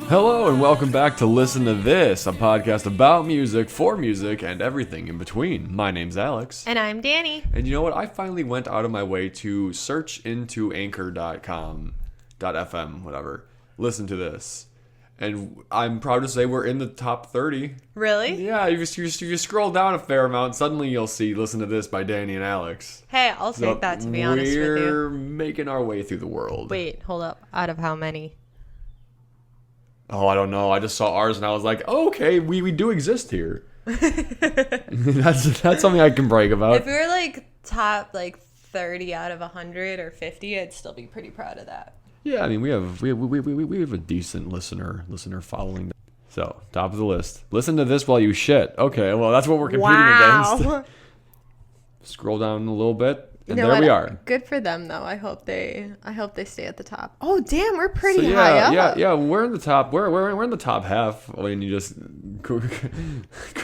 Hello and welcome back to Listen to This, a podcast about music, for music, and everything in between. My name's Alex. And I'm Dani. And you know what? I finally went out of my way to search into anchor.com, .fm, whatever. Listen to this. And I'm proud to say we're in the top 30. Really? Yeah, if you scroll down a fair amount, suddenly you'll see Listen to This by Dani and Alex. Hey, I'll take that, to be honest with you. We're making our way through the world. Wait, hold up. Out of how many? Oh, I don't know. I just saw ours and I was like, oh, okay, we do exist here. That's something I can brag about. If we were top 30 out of 100 or 50, I'd still be pretty proud of that. Yeah, I mean we have a decent listener following. So top of the list. Listen to this while you shit. Okay, well that's what we're competing against. Scroll down a little bit. And there we are. Good for them, though. I hope they stay at the top. Oh, damn, we're pretty high up. Yeah, we're in the top. We're in the top half. I mean, you just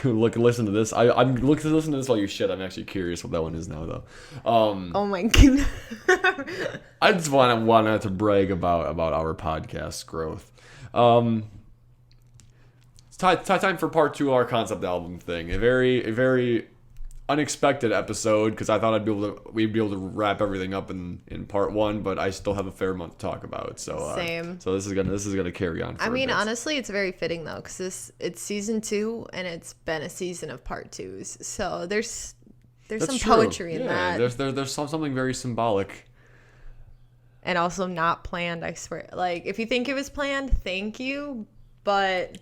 listen to this. I'm looking to listen to this while you shit. I'm actually curious what that one is now, though. Oh my goodness. I just wanted to brag about our podcast's growth. It's time for part 2 of our concept album thing. A very unexpected episode, because I thought we'd be able to wrap everything up in part 1, but I still have a fair amount to talk about. So same. So this is gonna carry on. I mean, honestly, it's very fitting though, because it's season 2 and it's been a season of part 2s. So there's some poetry in that. There's something very symbolic. And also not planned. I swear. If you think it was planned, thank you, but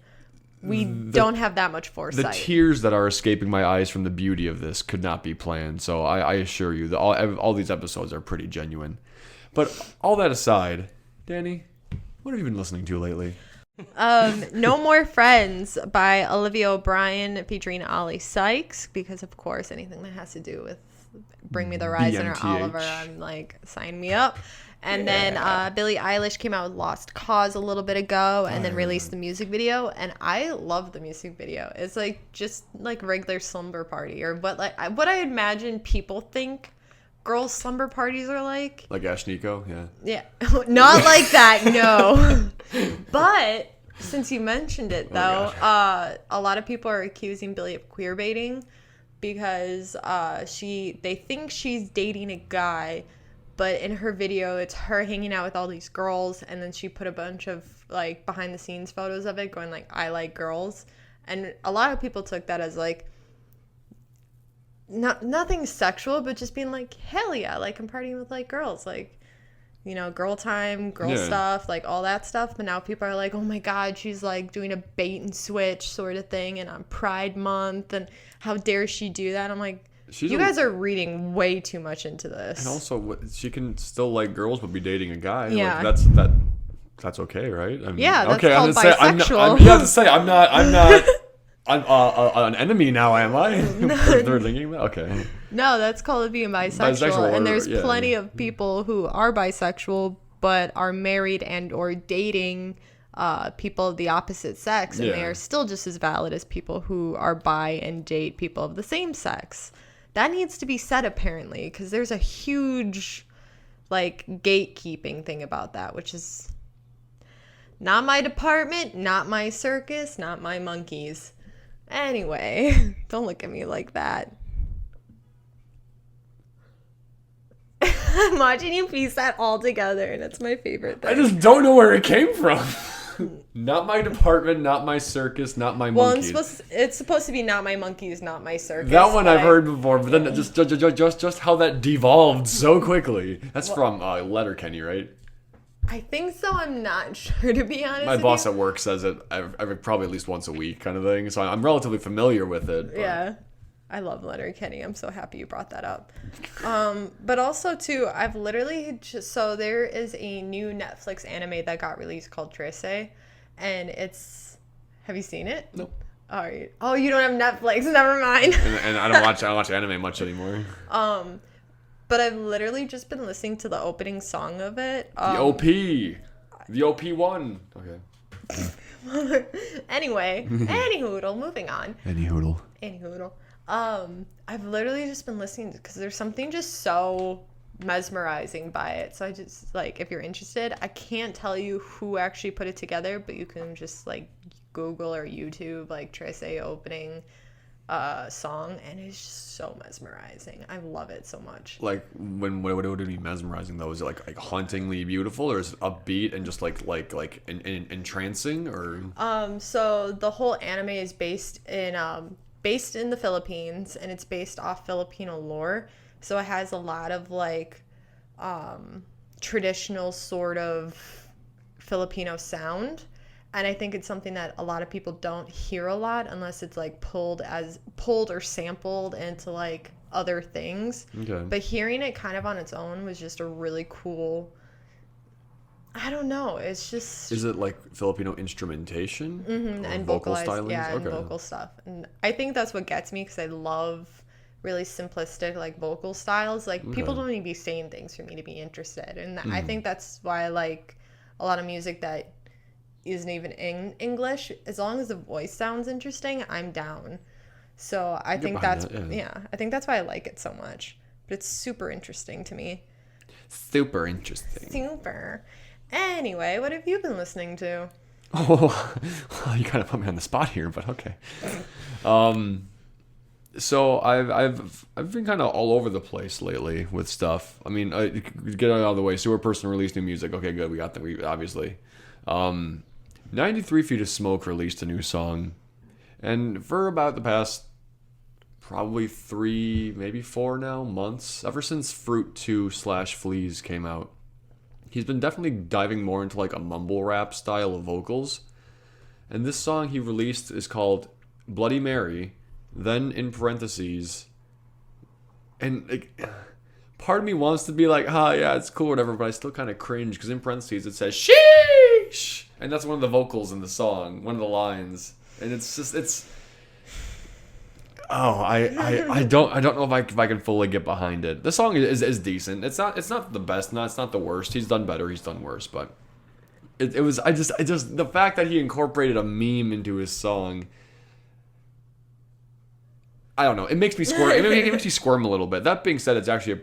we don't have that much foresight. The tears that are escaping my eyes from the beauty of this could not be planned. So I assure you that all these episodes are pretty genuine. But all that aside, Dani, what have you been listening to lately? No More Friends by Olivia O'Brien featuring Ollie Sykes, because of course anything that has to do with Bring Me the Horizon or Oliver, I'm sign me up. And then Billie Eilish came out with Lost Cause a little bit ago, and then released the music video. And I love the music video. It's just regular slumber party, or what I imagine people think girls' slumber parties are like. Like Ash Nico, yeah. Yeah, not like that, no. But since you mentioned it, though, a lot of people are accusing Billie of queerbaiting because they think she's dating a guy. But in her video, it's her hanging out with all these girls, and then she put a bunch of behind-the-scenes photos of it, going I like girls, and a lot of people took that as nothing sexual, but just being hell yeah, I'm partying with girls, girl time, girl stuff, all that stuff. But now people are oh my god, she's doing a bait and switch sort of thing, and on Pride Month, and how dare she do that? I'm you guys are reading way too much into this. And also, she can still like girls, but be dating a guy. Yeah, that's okay, right? I mean, yeah, that's okay, called bisexual. I'm an enemy now, am I? They're thinking that? Okay. No, that's called being bisexual. And there's plenty of people who are bisexual, but are married and or dating people of the opposite sex, and they are still just as valid as people who are bi and date people of the same sex. That needs to be said, apparently, because there's a huge, gatekeeping thing about that, which is not my department, not my circus, not my monkeys. Anyway, don't look at me like that. I'm watching you piece that all together, and it's my favorite thing. I just don't know where it came from. Not my department, not my circus, not my monkeys. Well, it's supposed to be not my monkeys, not my circus. That one I've heard before, but then just how that devolved so quickly. That's from Letterkenny, right? I think so. I'm not sure, to be honest. My boss at work says it every probably at least once a week, kind of thing. So I'm relatively familiar with it. But. Yeah. I love Letterkenny. I'm so happy you brought that up. But also, too, I've literally so there is a new Netflix anime that got released called Trece, and have you seen it? Nope. All right. Oh, you don't have Netflix. Never mind. and I don't watch anime much anymore. But I've literally just been listening to the opening song of it. The OP1. Okay. Anyway, anyhoodle, moving on. Anyhoodle. I've literally just been listening because there's something just so mesmerizing by it. So I just, like, if you're interested, I can't tell you who actually put it together, but you can just, like, Google or YouTube, like, Trece opening song, and it's just so mesmerizing. I love it so much. Like, what would it be mesmerizing though? Is it like hauntingly beautiful, or is it upbeat and just like entrancing, or? So the whole anime is based in the Philippines, and it's based off Filipino lore. So it has a lot of like traditional sort of Filipino sound. And I think it's something that a lot of people don't hear a lot unless it's like pulled or sampled into like other things. Okay. But hearing it kind of on its own was just a really cool, I don't know. It's just. Is it like Filipino instrumentation? Mm-hmm, and vocal vocalized, stylings? yeah, Okay. and vocal stuff. And I think that's what gets me, because I love really simplistic like vocal styles. Like people don't need to be saying things for me to be interested, and I think that's why I like a lot of music that isn't even in English. As long as the voice sounds interesting, I'm down. So I think that's I think that's why I like it so much. But it's super interesting to me. Super interesting. Super. Anyway, what have you been listening to? Oh, you kind of put me on the spot here, but okay. So I've been kind of all over the place lately with stuff. I mean, get it out of the way. Sewer Person released new music. Okay, good. We got that. We obviously. 93 Feet of Smoke released a new song, and for about the past probably 3, maybe 4 now months, ever since Fruit 2/Fleas came out, he's been definitely diving more into like a mumble rap style of vocals. And this song he released is called Bloody Mary, then in parentheses, and like, part of me wants to be like, yeah, it's cool, whatever, but I still kind of cringe because in parentheses it says sheesh, and that's one of the vocals in the song, one of the lines, and it's I don't know if I can fully get behind it. The song is decent. It's not the best, it's not the worst. He's done better, he's done worse, but it was I just the fact that he incorporated a meme into his song, I don't know. It makes me squirm. It makes me squirm a little bit. That being said, it's actually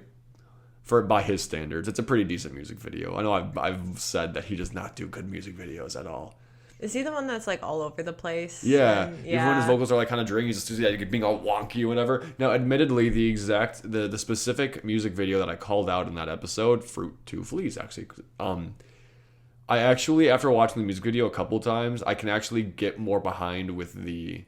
by his standards, it's a pretty decent music video. I know I've said that he does not do good music videos at all. Is he the one that's like all over the place? Yeah. Even when his vocals are like kind of drinking, he's just being all wonky or whatever. Now, admittedly, the specific music video that I called out in that episode, Fruit 2/Fleas, actually, I actually, after watching the music video a couple times, I can actually get more behind with the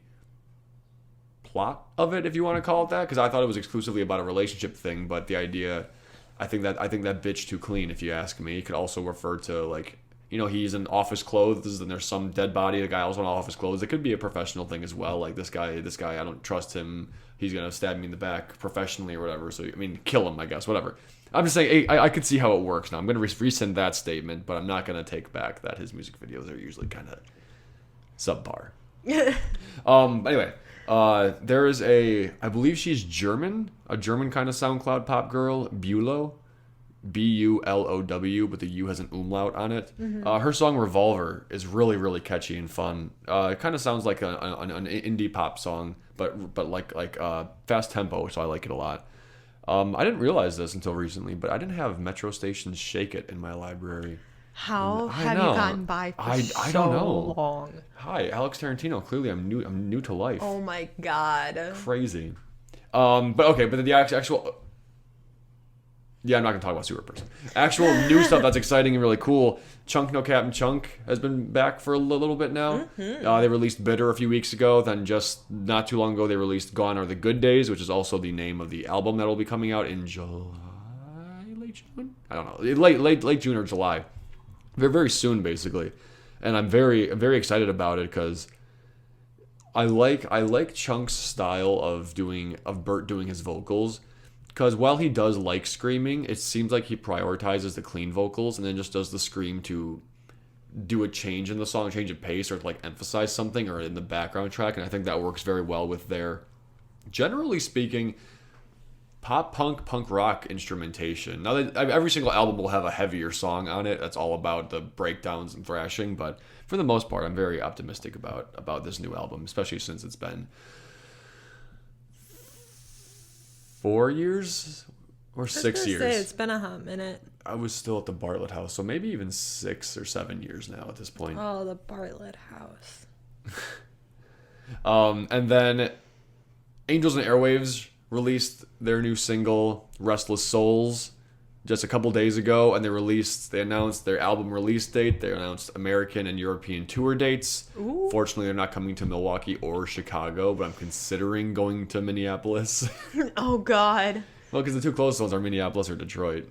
plot of it, if you want to call it that, because I thought it was exclusively about a relationship thing, but the idea, I think that bitch too clean, if you ask me. It could also refer to, like, you know, he's in office clothes and there's some dead body, the guy also in office clothes. It could be a professional thing as well, like this guy, I don't trust him, he's gonna stab me in the back professionally or whatever, so I mean, kill him, I guess, whatever. I'm just saying, I could see how it works now. I'm gonna rescind that statement, but I'm not gonna take back that his music videos are usually kind of subpar. Anyway, there is I believe she's German, a German kind of SoundCloud pop girl, Bulow, Bulow, but the U has an umlaut on it. Mm-hmm. Her song Revolver is really, really catchy and fun. It kind of sounds like an indie pop song, but like fast tempo, so I like it a lot. I didn't realize this until recently, but I didn't have Metro Station's Shake It in my library. How have you gotten by for I don't know. long? Hi, Alex Tarantino. Clearly, I'm new to life. Oh my god. Crazy. But the actual. Yeah, I'm not gonna talk about Sewer Person. Actual new stuff that's exciting and really cool. Chunk No Captain Chunk has been back for a little bit now. Mm-hmm. They released Bitter a few weeks ago. Then just not too long ago, they released Gone Are the Good Days, which is also the name of the album that will be coming out in July, late June. I don't know, late June or July. Very, very soon, basically. And I'm very excited about it because I like Chunk's style of Bert doing his vocals. Because while he does like screaming, it seems like he prioritizes the clean vocals and then just does the scream to do a change in the song, change of pace, or to like emphasize something, or in the background track. And I think that works very well with their, generally speaking, pop punk rock instrumentation. Now, every single album will have a heavier song on it. That's all about the breakdowns and thrashing. But for the most part, I'm very optimistic about this new album, especially since it's been 4 years or 6 years. It's been a hot minute. I was still at the Bartlett House, so maybe even 6 or 7 years now at this point. Oh, the Bartlett House. And then Angels and Airwaves released their new single, Restless Souls, just a couple days ago, and they announced their album release date. They announced American and European tour dates. Ooh. Fortunately, they're not coming to Milwaukee or Chicago, but I'm considering going to Minneapolis. Oh, God. Well, because the two closest ones are Minneapolis or Detroit.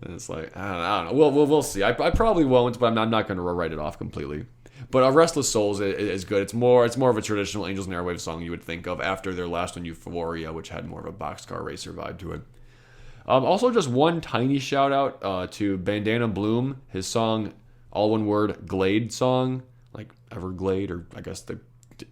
And it's like, I don't know. We'll see. I probably won't, but I'm not going to write it off completely. But Restless Souls is good. It's more of a traditional Angels and Airwaves song you would think of after their last one, Euphoria, which had more of a boxcar racer vibe to it. Also, just one tiny shout out to Bandana Bloom. His song, all one word, Glade song, like Everglade, or I guess the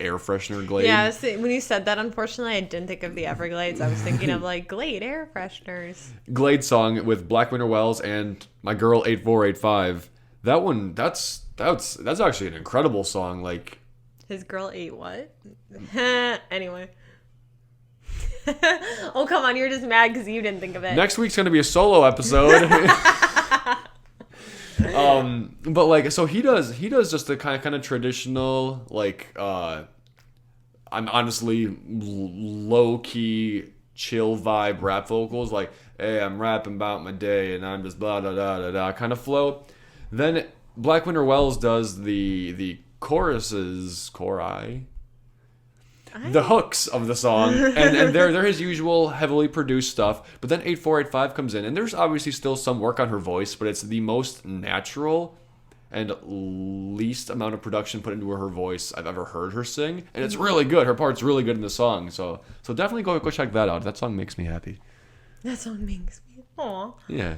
air freshener Glade. Yeah, when you said that, unfortunately, I didn't think of the Everglades. I was thinking of like Glade air fresheners. Glade song with Black Winter Wells and My Girl 8485. That one, that's actually an incredible song. Like, his girl ate what? Anyway. Oh, come on, you're just mad because you didn't think of it. Next week's gonna be a solo episode. But like, so he does just the kind of traditional, like, I'm honestly low key chill vibe rap vocals, like, hey, I'm rapping about my day and I'm just blah da da da da kind of flow. Then Black Winter Wells does the chori, the hooks of the song, and they're his usual heavily produced stuff. But then 8485 comes in, and there's obviously still some work on her voice, but it's the most natural and least amount of production put into her voice I've ever heard her sing, and it's really good. Her part's really good in the song, so definitely go check that out. That song makes me happy. That song makes me aw. Yeah.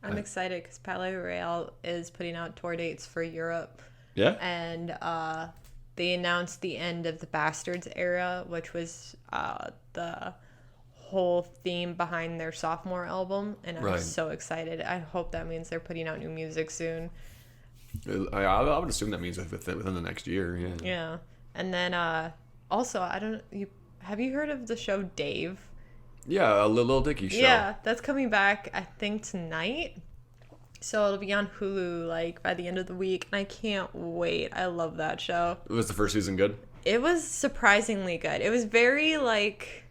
I'm excited because Palais Royale is putting out tour dates for Europe. Yeah. And they announced the end of the Bastards era, which was the whole theme behind their sophomore album. And I'm so excited. I hope that means they're putting out new music soon. I would assume that means within the next year. Yeah. Yeah. And then also, have you heard of the show Dave? Yeah, a Lil Dicky show. Yeah, that's coming back, I think, tonight. So it'll be on Hulu, like, by the end of the week. And I can't wait. I love that show. Was the first season good? It was surprisingly good. It was very, like...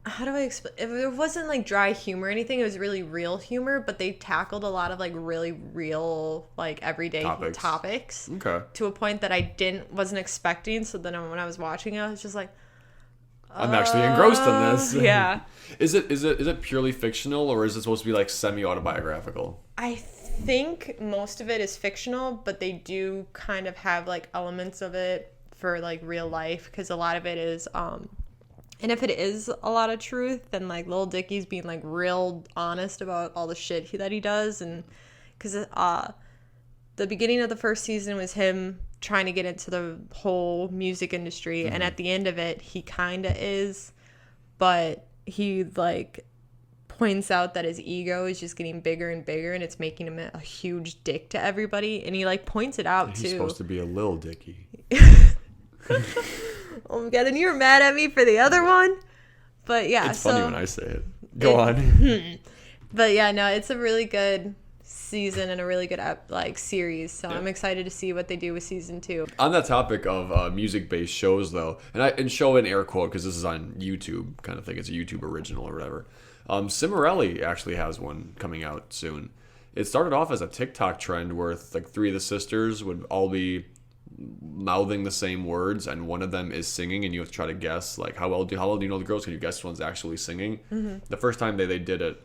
How do I explain? It wasn't, like, dry humor or anything. It was really real humor. But they tackled a lot of, like, really real, like, everyday topics. Okay. To a point that I wasn't expecting. So then when I was watching it, I was just like... I'm actually engrossed in this. Yeah. Is it purely fictional, or is it supposed to be like semi-autobiographical? I think most of it is fictional, but they do kind of have like elements of it for like real life, because a lot of it is and if it is a lot of truth, then like Lil Dicky's being like real honest about all the shit that he does. And because the beginning of the first season was him trying to get into the whole music industry, and at the end of it he kind of is, but he like points out that his ego is just getting bigger and bigger, and it's making him a huge dick to everybody, and he like points it out. He's supposed to be a Lil Dicky. Oh my god, and you were mad at me for the other one. But yeah, it's funny when I say it. Go on. But yeah, no, it's a really good season and a really good like series, so yeah. I'm excited to see what they do with season 2. On that topic of music-based shows, though, and show in air quote because this is on YouTube kind of thing, it's a YouTube original or whatever. Cimarelli actually has one coming out soon. It started off as a TikTok trend where like 3 of the sisters would all be mouthing the same words, and one of them is singing, and you have to try to guess like how well do you know the girls? Can you guess one's actually singing? The first time they did it,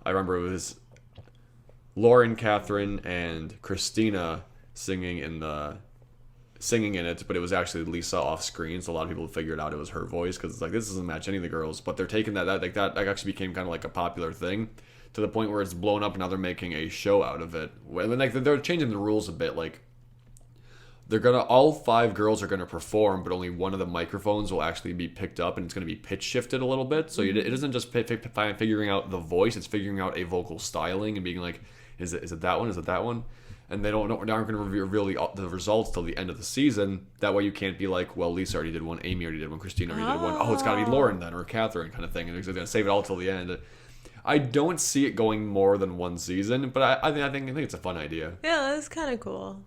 I remember it was Lauren, Catherine, and Christina singing in it, but it was actually Lisa off screen, so a lot of people figured out it was her voice, because it's like, this doesn't match any of the girls, but they're taking that actually became kind of like a popular thing, to the point where it's blown up, and now they're making a show out of it. And like they're changing the rules a bit, like all 5 girls are gonna perform, but only one of the microphones will actually be picked up, and it's gonna be pitch shifted a little bit, so it isn't just figuring out the voice, it's figuring out a vocal styling and being like, is it that one? Is it that one? and they aren't going to reveal the results till the end of the season. That way you can't be like, well, Lisa already did one, Amy already did one, Christina already did one. Oh, it's got to be Lauren then, or Catherine kind of thing. And they're going to save it all till the end. I don't see it going more than one season, but I think it's a fun idea. Yeah, that's kind of cool.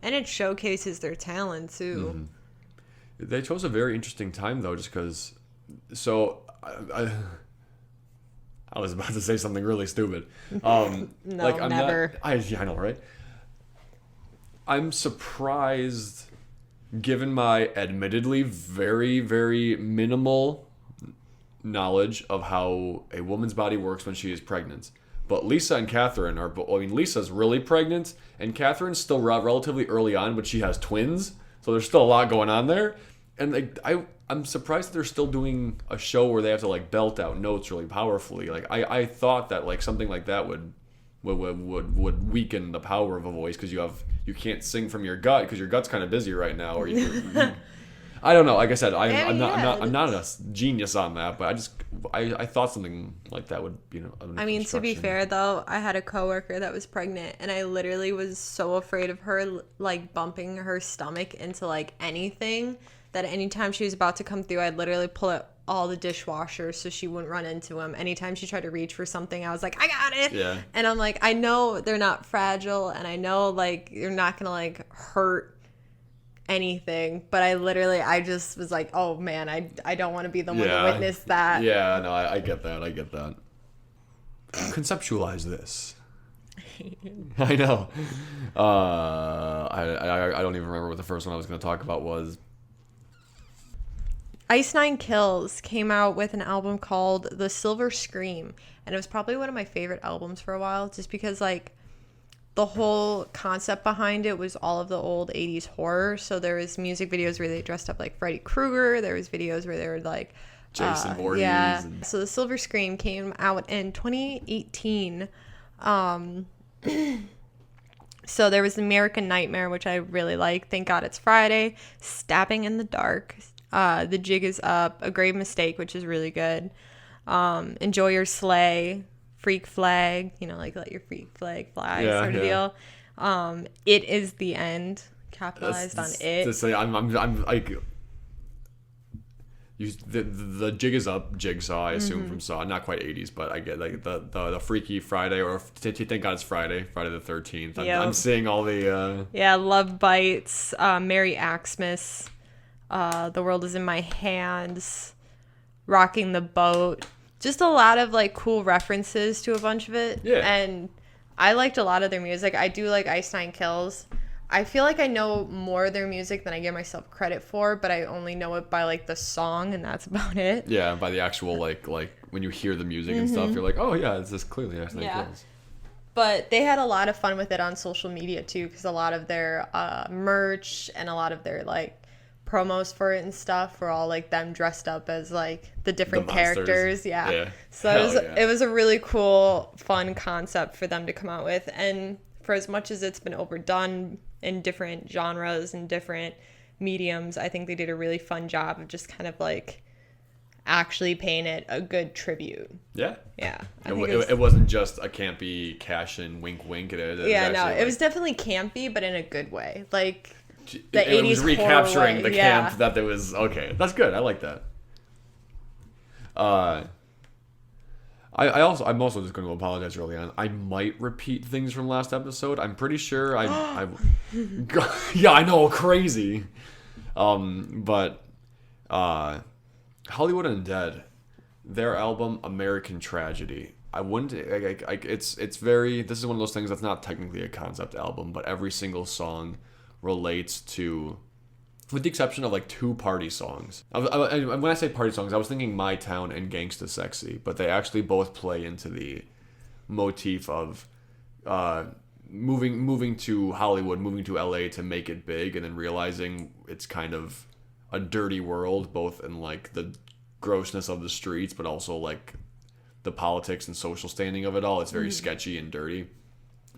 And it showcases their talent, too. Mm-hmm. They chose a very interesting time, though, just because... So, I was about to say something really stupid. No, like, I'm never. I know, right? I'm surprised, given my admittedly very, very minimal knowledge of how a woman's body works when she is pregnant. But Lisa and Catherine are... I mean, Lisa's really pregnant, and Catherine's still relatively early on, but she has twins. So there's still a lot going on there. And like, I'm surprised that they're still doing a show where they have to like belt out notes really powerfully. Like I thought that like something like that would weaken the power of a voice, because you can't sing from your gut because your gut's kind of busy right now. Or I don't know. Like I said, I'm not a genius on that, but I thought something like that would, I mean, to be fair though, I had a coworker that was pregnant, and I literally was so afraid of her like bumping her stomach into like anything, that anytime she was about to come through, I'd literally pull out all the dishwashers so she wouldn't run into him. Anytime she tried to reach for something, I was like, I got it. Yeah. And I'm like, I know they're not fragile, and I know like you're not gonna like hurt anything, but I just was like, oh man, I don't want to be the one to witness that. Yeah, no, I get that. Conceptualize this. I know. I don't even remember what the first one I was going to talk about was. Ice Nine Kills came out with an album called The Silver Scream, and it was probably one of my favorite albums for a while, just because like the whole concept behind it was all of the old 80s horror. So there was music videos where they dressed up like Freddy Krueger. There was videos where they were like Jason Voorhees. Yeah. So The Silver Scream came out in 2018. So there was American Nightmare, which I really like. Thank God It's Friday. Stabbing in the Dark. The Jig Is Up. A Grave Mistake, which is really good. Enjoy Your Slay. Freak Flag, like let your freak flag fly, sort of deal. It Is the End, capitalized on it. To say, I'm like, the Jig Is Up, Jigsaw, I assume from Saw, not quite 80s, but I get like the Freaky Friday, or Thank God It's Friday the 13th. I'm seeing all the Love Bites, Merry Axmas, The World Is in My Hands, Rocking the Boat. Just a lot of like cool references to a bunch of it. Yeah. And I liked a lot of their music. I do like Ice Nine Kills. I feel like I know more of their music than I give myself credit for, but I only know it by like the song, and that's about it. Yeah, by the actual like when you hear the music and stuff, you're like, oh yeah, it's just clearly Ice Nine Kills. But they had a lot of fun with it on social media too, because a lot of their merch and a lot of their like promos for it and stuff were all like them dressed up as like the different characters. Yeah. So it was a really cool, fun concept for them to come out with. And for as much as it's been overdone in different genres and different mediums, I think they did a really fun job of just kind of like actually paying it a good tribute. Yeah. Yeah. It wasn't just a campy cash and wink wink. It was definitely campy, but in a good way. Like, the 80s it was recapturing the camp that there was. Okay, that's good. I like that. I'm also just going to apologize early on. I might repeat things from last episode. I'm pretty sure yeah, I know, crazy. But Hollywood Undead, their album American Tragedy. I wouldn't. It's very. This is one of those things that's not technically a concept album, but every single song relates to, with the exception of like two party songs. When I say party songs, I was thinking My Town and Gangsta Sexy, but they actually both play into the motif of moving to Hollywood, moving to LA to make it big, and then realizing it's kind of a dirty world, both in like the grossness of the streets, but also like the politics and social standing of it all. It's very sketchy and dirty,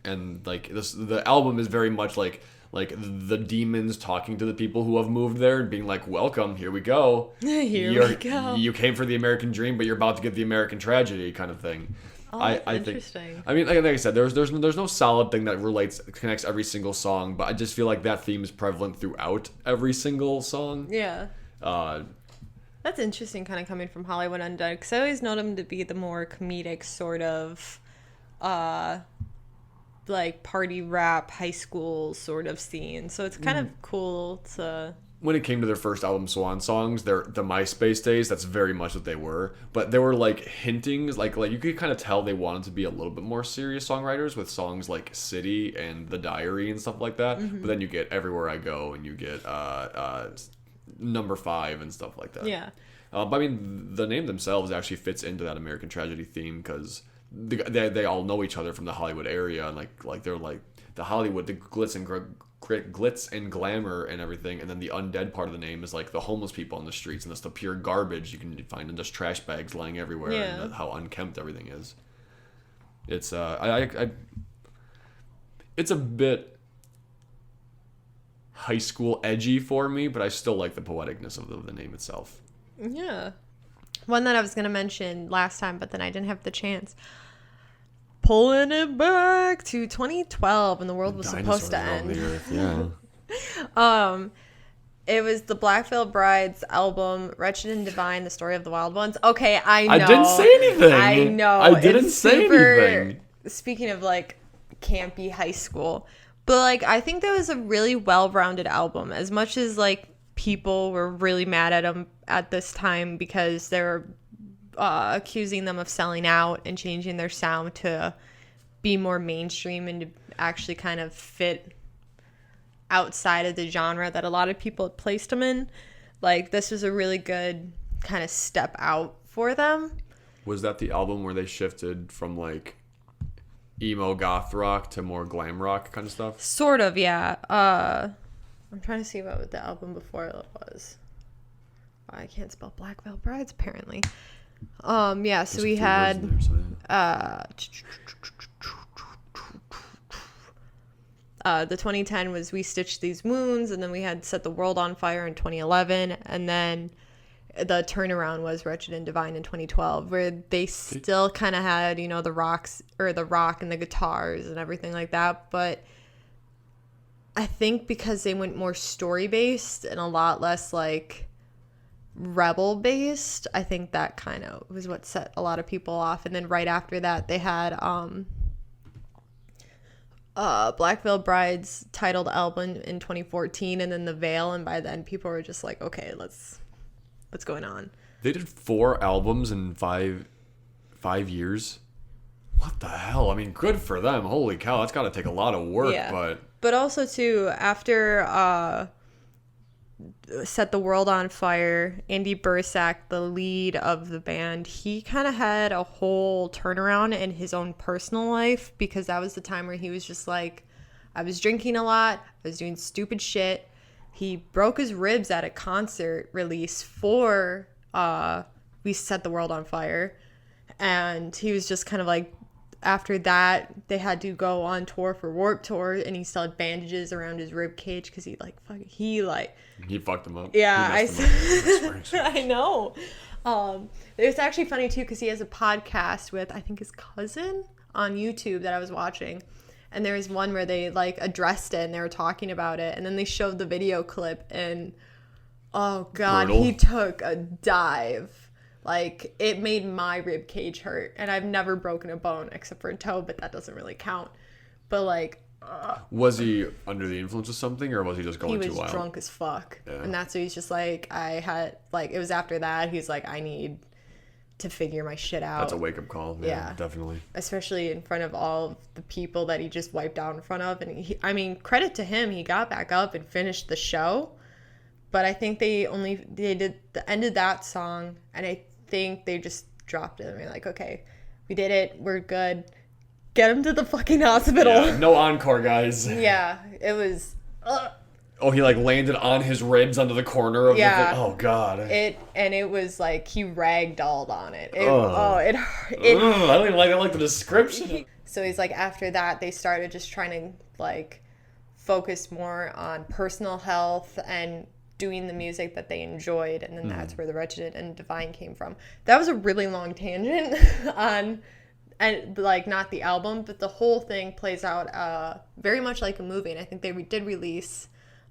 and like the album is very much like the demons talking to the people who have moved there and being like, welcome, here we go. We go. You came for the American dream, but you're about to get the American tragedy kind of thing. That's interesting. Think, I mean, like I said, there's no solid thing that connects every single song, but I just feel like that theme is prevalent throughout every single song. Yeah. That's interesting, kind of coming from Hollywood Undead, because I always know them to be the more comedic sort of, like party rap, high school sort of scene. So it's kind of cool to. When it came to their first album, Swan Songs, the MySpace days, that's very much what they were. But they were like hintings, like you could kind of tell they wanted to be a little bit more serious songwriters with songs like City and The Diary and stuff like that. But then you get Everywhere I Go and you get Number 5 and stuff like that. Yeah. But I mean, the name themselves actually fits into that American Tragedy theme because they all know each other from the Hollywood area, and like they're like the Hollywood, the glitz and glamour and everything, and then the undead part of the name is like the homeless people on the streets, and that's the pure garbage you can find in just trash bags lying everywhere, and how unkempt everything is. It's it's a bit high school edgy for me, but I still like the poeticness of the name itself. Yeah. One that I was going to mention last time, but then I didn't have the chance. Pulling it back to 2012 when the world was supposed to end. Yeah. It was the Black Veil Brides album, Wretched and Divine, The Story of the Wild Ones. Okay, I know. I didn't say anything. I know. I didn't say anything. Speaking of like campy high school. But like I think that was a really well-rounded album. As much as like people were really mad at them at this time because they were accusing them of selling out and changing their sound to be more mainstream and to actually kind of fit outside of the genre that a lot of people had placed them in. Like this was a really good kind of step out for them. Was that the album where they shifted from like emo goth rock to more glam rock kind of stuff? Sort of, yeah. I'm trying to see what the album before it was. I can't spell Black Veil Brides apparently. Yeah, so we had the 2010 was We Stitched These Wounds, and then we had Set the World on Fire in 2011, and then the turnaround was Wretched and Divine in 2012, where they still kind of had, you know, the rock and the guitars and everything like that, but I think because they went more story based and a lot less like rebel based, I think that kind of was what set a lot of people off. And then right after that they had Black Veil Bride's titled album in 2014, and then The Veil, and by then people were just like, okay, what's going on? They did 4 albums in 5 years. What the hell? I mean, good for them. Holy cow, that's got to take a lot of work. Yeah. But also too, after Set the World on Fire, Andy Bursack, the lead of the band, he kind of had a whole turnaround in his own personal life, because that was the time where he was just like, I was drinking a lot, I was doing stupid shit. He broke his ribs at a concert release for We Set the World on Fire, and he was just kind of like, after that they had to go on tour for Warped Tour, and he still had bandages around his rib cage because he fucked him up. Yeah, I know. It's actually funny too because he has a podcast with, I think, his cousin on YouTube that I was watching, and there was one where they like addressed it and they were talking about it, and then they showed the video clip, and oh god, brutal. He took a dive. Like, it made my rib cage hurt, and I've never broken a bone except for a toe, but that doesn't really count. But like, was he under the influence of something, or was he just going too wild? He was drunk as fuck, and that's what he's just like. It was after that he's like, I need to figure my shit out. That's a wake up call. Yeah, definitely. Especially in front of all the people that he just wiped out in front of, and I mean, credit to him, he got back up and finished the show. But I think they ended that song, and I think they just dropped it. And they're like, okay, we did it, we're good. Get him to the fucking hospital. Yeah, no encore, guys. Yeah, it was. Oh, he like landed on his ribs under the corner of the. Oh god. It was like he ragdolled on it. It I don't even like the description. So he's like, after that, they started just trying to like focus more on personal health and doing the music that they enjoyed, and then that's where the Wretched and Divine came from. That was a really long tangent on and like not the album, but the whole thing plays out very much like a movie. And I think they did release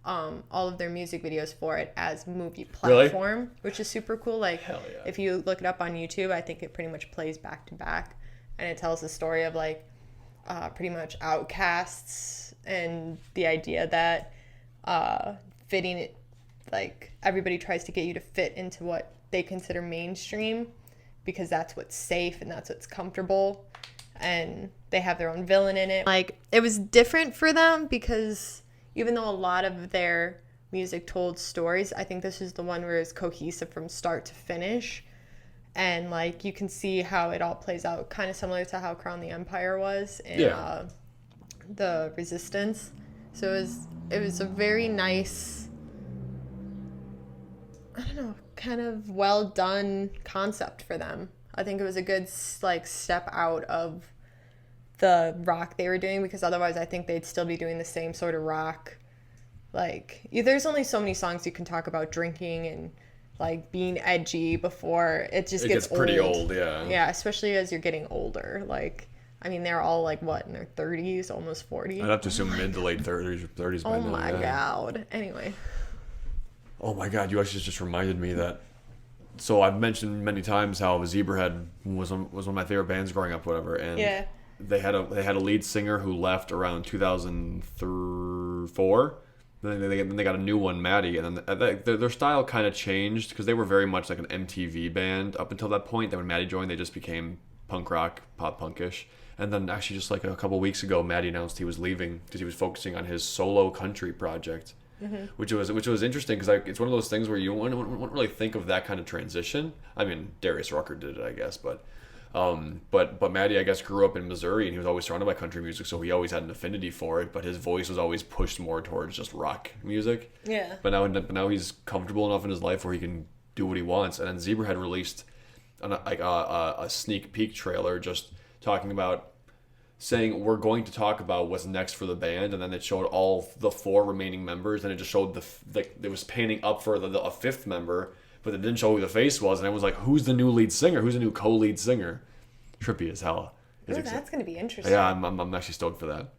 all of their music videos for it as movie platform, really? Which is super cool. Like, yeah. If you look it up on YouTube, I think it pretty much plays back to back, and it tells the story of like pretty much outcasts and the idea that fitting it, like everybody tries to get you to fit into what they consider mainstream because that's what's safe and that's what's comfortable, and they have their own villain in it. Like, it was different for them because even though a lot of their music told stories, I think this is the one where it's cohesive from start to finish. And, like, you can see how it all plays out, kind of similar to how Crown the Empire was in the Resistance. So it was a very nice, I don't know, kind of well done concept for them. I think it was a good, like, step out of the rock they were doing, because otherwise I think they'd still be doing the same sort of rock. Like, there's only so many songs you can talk about drinking and like being edgy before it gets pretty old. Yeah, especially as you're getting older. Like, I mean, they're all like what, in their 30s, almost 40. I'd have to assume mid to late 30s by now. Oh my god. Anyway, oh my god, you actually just reminded me that. So I've mentioned many times how Zebrahead was one of my favorite bands growing up, whatever, and they had a lead singer who left around 2004. Then they got a new one, Maddie, and then their style kind of changed because they were very much like an MTV band up until that point. Then when Maddie joined, they just became punk rock, pop punkish. And then actually just like a couple weeks ago, Maddie announced he was leaving because he was focusing on his solo country project, which was interesting because it's one of those things where you wouldn't really think of that kind of transition. I mean, Darius Rucker did it, I guess, but Maddie, I guess, grew up in Missouri and he was always surrounded by country music, so he always had an affinity for it, but his voice was always pushed more towards just rock music. Yeah. But now he's comfortable enough in his life where he can do what he wants. And then Zebrahead released a sneak peek trailer just saying we're going to talk about what's next for the band, and then it showed all the 4 remaining members, and it just showed it was panning up for a 5th member. But it didn't show who the face was, and I was like, who's the new lead singer? Who's the new co-lead singer? Trippy as hell. That's going to be interesting. Yeah, I'm actually stoked for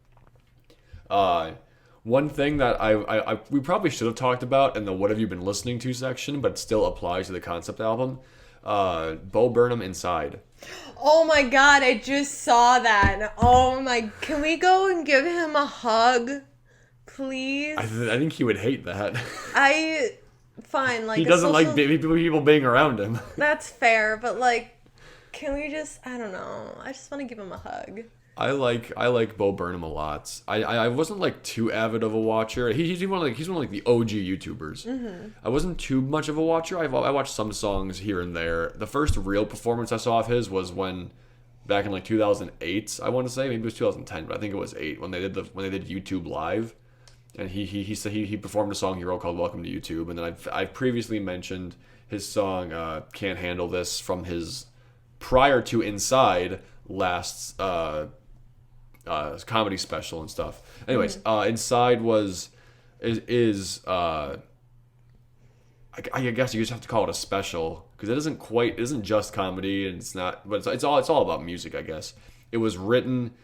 that. One thing that we probably should have talked about in the What Have You Been Listening To section, but still applies to the concept album, Bo Burnham, Inside. Oh my god, I just saw that. Oh my, can we go and give him a hug? Please? I think he would hate that. Fine, like, he doesn't like people being around him. That's fair, but like, can we just, I don't know, I just want to give him a hug. I like Bo Burnham a lot. I wasn't like too avid of a watcher. He's one of the OG YouTubers. Mm-hmm. I wasn't too much of a watcher. I watched some songs here and there. The first real performance I saw of his was back in like 2008. I want to say maybe it was 2010, but I think it was 8 when they did YouTube Live. And he said he performed a song he wrote called "Welcome to YouTube," and then I've previously mentioned his song "Can't Handle This" from his prior to Inside last comedy special and stuff. Anyways, Inside is I guess you just have to call it a special because it isn't just comedy, and it's not, but it's all about music, I guess. It was written,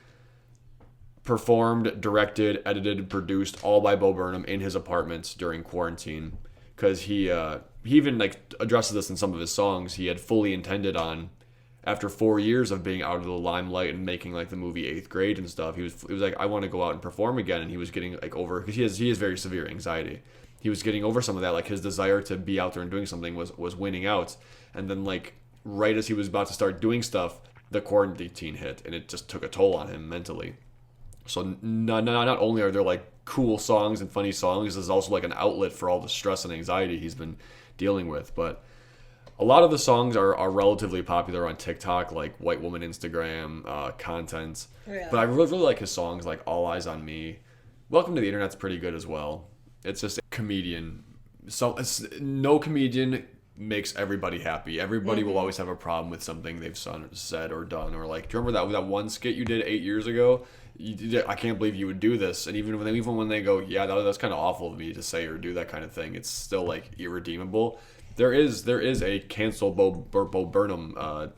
performed, directed, edited, produced all by Bo Burnham in his apartment during quarantine, because he even like addresses this in some of his songs. He had fully intended on, after 4 years of being out of the limelight and making like the movie 8th Grade and stuff, he was like, I want to go out and perform again. And he was getting like over, because he has very severe anxiety. He was getting over some of that, like his desire to be out there and doing something was winning out. And then like right as he was about to start doing stuff, the quarantine hit, and it just took a toll on him mentally. So not only are there like cool songs and funny songs, there's also like an outlet for all the stress and anxiety he's been dealing with. But a lot of the songs are relatively popular on TikTok, like White Woman Instagram content. Yeah. But I really like his songs like All Eyes on Me. Welcome to the Internet's pretty good as well. It's just a comedian. So no comedian makes everybody happy. Everybody will always have a problem with something they've said or done. Or like, do you remember that one skit you did 8 years ago? I can't believe you would do this. And even when they go, yeah, that's kind of awful of me to say or do that kind of thing, it's still like irredeemable. There is a cancel Bo Burnham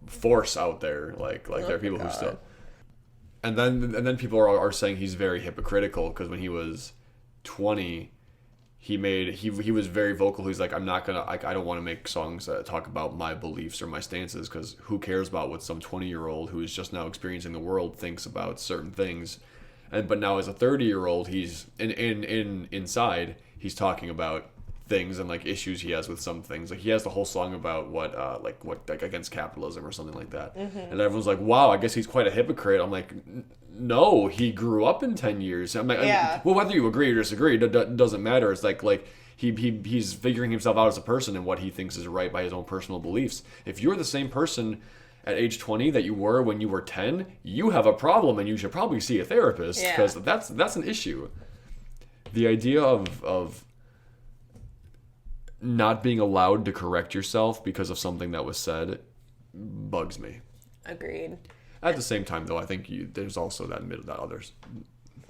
force out there. Like there are people who still, and then people are saying he's very hypocritical because when he was 20, he was very vocal. He's like, I'm not gonna, I don't want to make songs that talk about my beliefs or my stances, because who cares about what some 20-year-old who is just now experiencing the world thinks about certain things. But now as a 30-year-old, he's inside, he's talking about things and like issues he has with some things. Like he has the whole song about what against capitalism or something like that. And everyone's like, wow, I guess he's quite a hypocrite. I'm like, no, he grew up in 10 years. I'm like, well, whether you agree or disagree, doesn't matter. It's like he's figuring himself out as a person and what he thinks is right by his own personal beliefs. If you're the same person at age 20 that you were when you were 10, you have a problem and you should probably see a therapist, because that's an issue. The idea of not being allowed to correct yourself because of something that was said bugs me. Agreed. At the same time, though, I think there's also that others.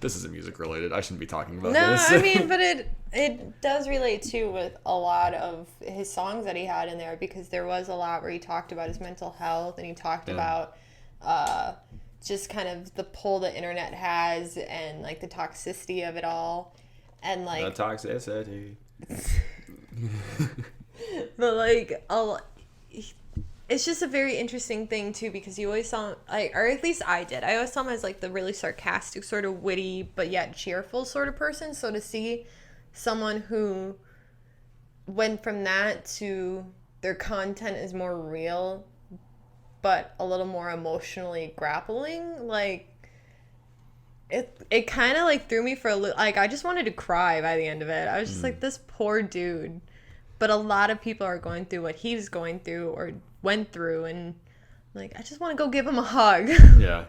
This isn't music related. I shouldn't be talking about this. No, I mean, but it does relate too with a lot of his songs that he had in there, because there was a lot where he talked about his mental health, and he talked about just kind of the pull the internet has and like the toxicity of it all, and like the toxicity. But like it's just a very interesting thing too, because you always saw, like, or at least I did, I always saw him as like the really sarcastic, sort of witty but yet cheerful sort of person. So to see someone who went from that to their content is more real but a little more emotionally grappling, like it kind of like threw me for a little, like I just wanted to cry by the end of it. I was just like, this poor dude. But a lot of people are going through what he's going through or went through, and like I just want to go give him a hug. Yeah.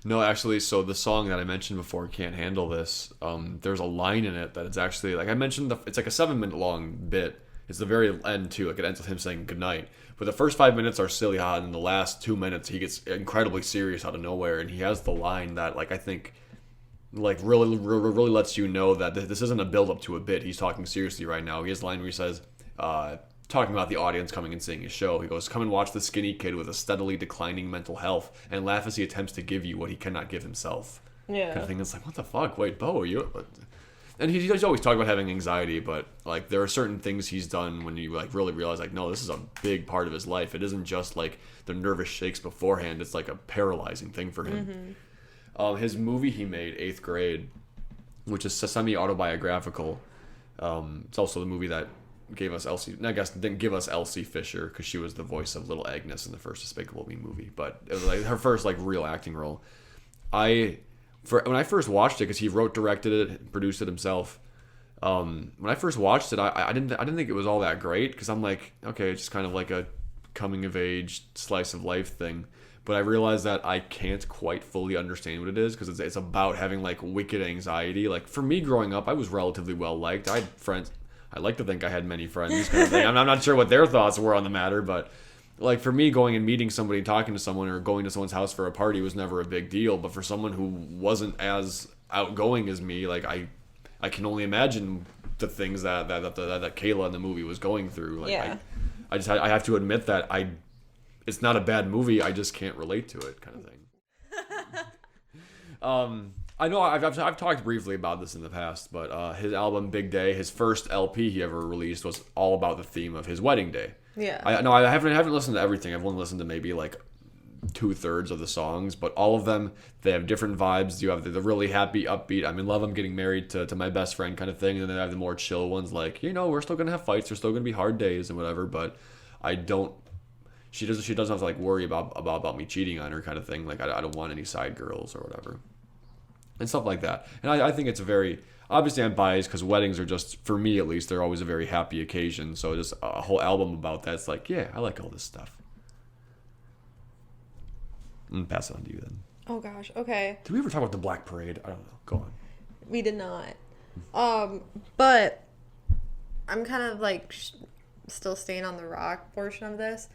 No, actually, so the song that I mentioned before, Can't Handle This, there's a line in it that it's actually, like I mentioned, it's like a 7-minute long bit. It's the very end too, like it ends with him saying goodnight. But the first 5 minutes are silly hot, and the last 2 minutes he gets incredibly serious out of nowhere, and he has the line that, like, I think like really lets you know that this isn't a build up to a bit. He's talking seriously right now. He has a line where he says, talking about the audience coming and seeing his show, he goes, come and watch the skinny kid with a steadily declining mental health and laugh as he attempts to give you what he cannot give himself. Yeah. Kind of thing. It's like, what the fuck? Wait, Bo, are you... And he's always talking about having anxiety, but like there are certain things he's done when you like really realize, like, no, this is a big part of his life. It isn't just like the nervous shakes beforehand. It's like a paralyzing thing for him. His movie he made, 8th Grade, which is semi-autobiographical. It's also the movie that gave us Elsie. I guess didn't give us Elsie Fisher, because she was the voice of Little Agnes in the first Despicable Me movie, but it was like her first like real acting role. When I first watched it, because he wrote, directed it, produced it himself. When I first watched it, I didn't think it was all that great, because I'm like, okay, it's just kind of like a coming of age slice of life thing. But I realized that I can't quite fully understand what it is, because it's about having like wicked anxiety. Like for me growing up, I was relatively well liked. I had friends. I like to think I had many friends, kind of thing. I'm not sure what their thoughts were on the matter, but like for me, going and meeting somebody, talking to someone, or going to someone's house for a party was never a big deal. But for someone who wasn't as outgoing as me, like I can only imagine the things that Kayla in the movie was going through. Like yeah. I have to admit that it's not a bad movie. I just can't relate to it, kind of thing. I know I've talked briefly about this in the past, but his album Big Day, his first LP he ever released, was all about the theme of his wedding day. Yeah. I haven't listened to everything. I've only listened to maybe like 2/3 of the songs, but all of them, they have different vibes. You have the really happy, upbeat, I'm in love, I'm getting married to my best friend kind of thing, and then they have the more chill ones like, we're still gonna have fights, there's still gonna be hard days and whatever, but she doesn't have to like worry about me cheating on her kind of thing. Like I don't want any side girls or whatever. And stuff like that. And I think it's a very... Obviously, I'm biased because weddings are just, for me at least, they're always a very happy occasion. So just a whole album about that, it's like, yeah, I like all this stuff. I'm going to pass it on to you then. Oh, gosh. Okay. Did we ever talk about the Black Parade? I don't know. Go on. We did not. But I'm kind of like still staying on the rock portion of this.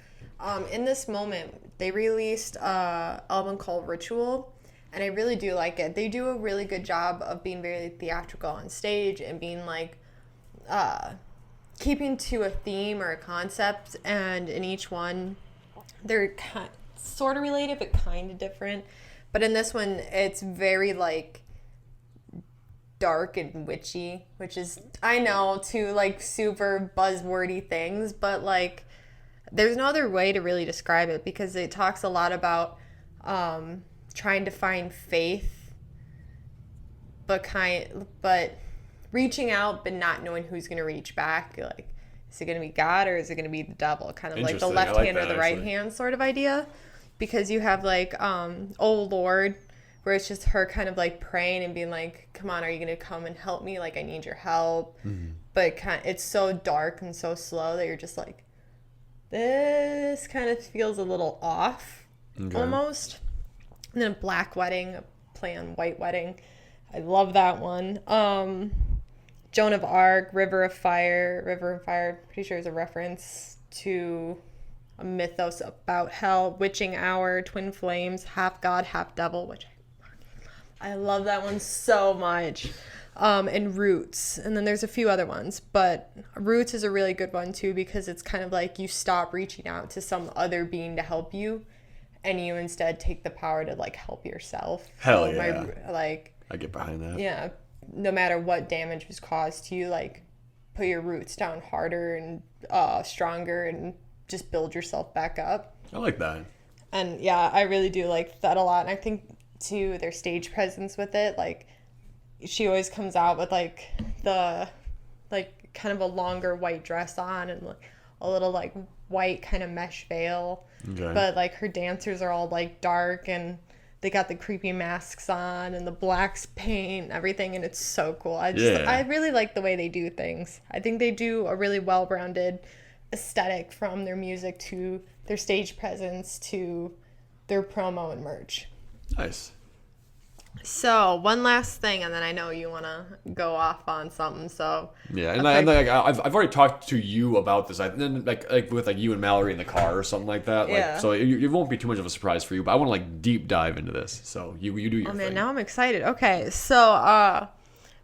In this moment, they released an album called Ritual. And I really do like it. They do a really good job of being very theatrical on stage and being like keeping to a theme or a concept. And in each one, they're sort of related, but kind of different. But in this one, it's very, like, dark and witchy, which is, I know, two, like, super buzzwordy things, but, like, there's no other way to really describe it because it talks a lot about trying to find faith, but reaching out, but not knowing who's going to reach back. Like, is it going to be God or is it going to be the devil? Kind of like the left hand or the right hand sort of idea. Because you have, like, Oh Lord, where it's just her kind of, like, praying and being like, come on, are you going to come and help me? Like, I need your help. Mm-hmm. But it's so dark and so slow that you're just like, this kind of feels a little off, almost. And then Black Wedding, a play on White Wedding. I love that one. Joan of Arc, River of Fire, pretty sure is a reference to a mythos about hell, Witching Hour, Twin Flames, Half God, Half Devil, which I love that one so much. And Roots. And then there's a few other ones, but Roots is a really good one too because it's kind of like you stop reaching out to some other being to help you and you instead take the power to, like, help yourself. Hell yeah. I get behind that. Yeah. No matter what damage was caused to you, like, put your roots down harder and stronger and just build yourself back up. I like that. And yeah, I really do like that a lot. And I think too, their stage presence with it, like, she always comes out with, like, the, like, kind of a longer white dress on and, like, a little, like, white kind of mesh veil. Okay. But, like, her dancers are all, like, dark and they got the creepy masks on and the blacks paint and everything, and it's so cool. I really like the way they do things. I think they do a really well-rounded aesthetic from their music to their stage presence to their promo and merch. Nice. So one last thing, and then I know you want to go off on something. So yeah, and I've already talked to you about this. Then like with like you and Mallory in the car or something like that. Yeah. Like, so it won't be too much of a surprise for you. But I want to like deep dive into this. So you do your thing. Man, now I'm excited. Okay, so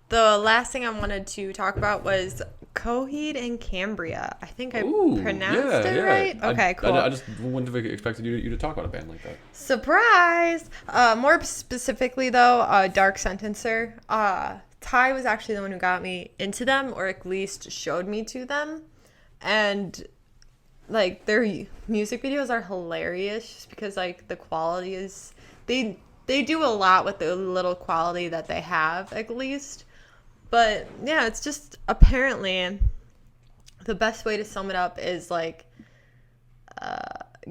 the last thing I wanted to talk about was Coheed and Cambria. I think I pronounced it right. Okay, cool. I just wouldn't have expected you to talk about a band like that. Surprise! More specifically, though, Dark Sentencer. Ty was actually the one who got me into them, or at least showed me to them. And, like, their music videos are hilarious just because, like, the quality is... They do a lot with the little quality that they have, at least. But, yeah, it's just apparently the best way to sum it up is, like,